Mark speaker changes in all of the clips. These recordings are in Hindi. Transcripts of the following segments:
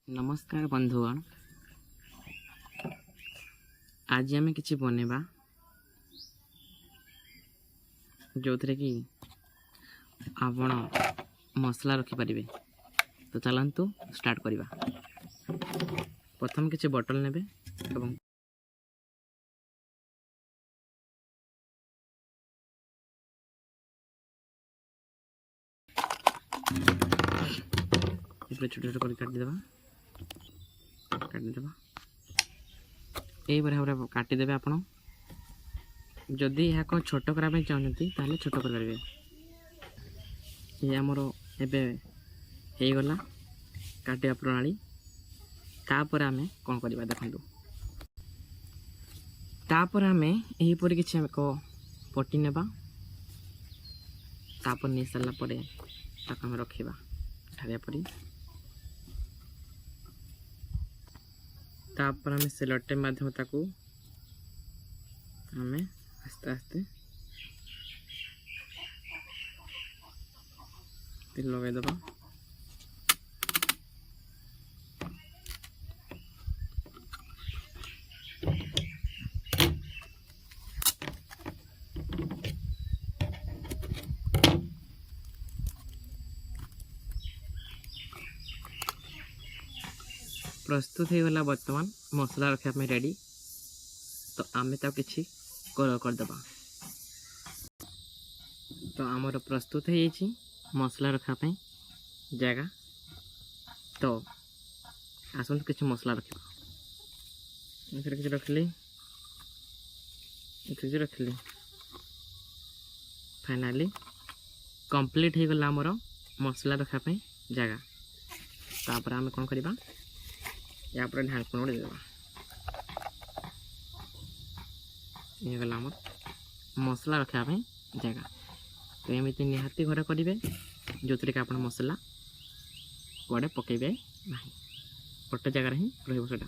Speaker 1: नमस्कार बंधुगण, आज आम कि बनवा जो थे कि आपण मसला रखिपारे। तो चलतु स्टार्ट करवा। प्रथम किसी बटल नेबे एवं छोट छोट कर काटिदेवा यही भाव काटिदेवे। आप जदि यह छोट करने चाहते ताले छोट कर ये आमर एगला काटिया प्रणाली। तापर आम कौन करवा देखु, तापर आम यहीपर किसी एक पट्टी नेबा। तापर नहीं सारा आम रखा ढारिया परी। तापर आम सेलो टेप माध्यम ताकू आम आस्ते आस्ते लगेदबा। प्रस्तुत हो गला बर्तमान मसला रखा रेडी। तो आम कि करदे। तो आमर प्रस्तुत हो मसला रखापी जगह। तो आसत किसी मसला रखा किसी रखली रखली फाइनाली कंप्लीट हो गला आमर मसला रखापी जगह। तापर आम कौन करवा या ढांकण गोटे देवा। ये गला आमर मसला रखापी जगह। तो एमती निहाती घरे करेंगे जो थे कि आप मसला कड़े पकेबे ना, गोटे जगार ही रहा।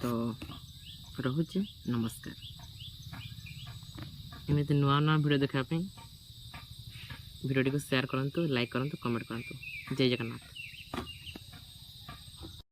Speaker 1: तो रोचे नमस्कार। एमती नुआ नुआ वीडियो देखापी वीडियो को शेयर करूँ, लाइक करूँ, कमेंट करूँ। जय जगन्नाथ।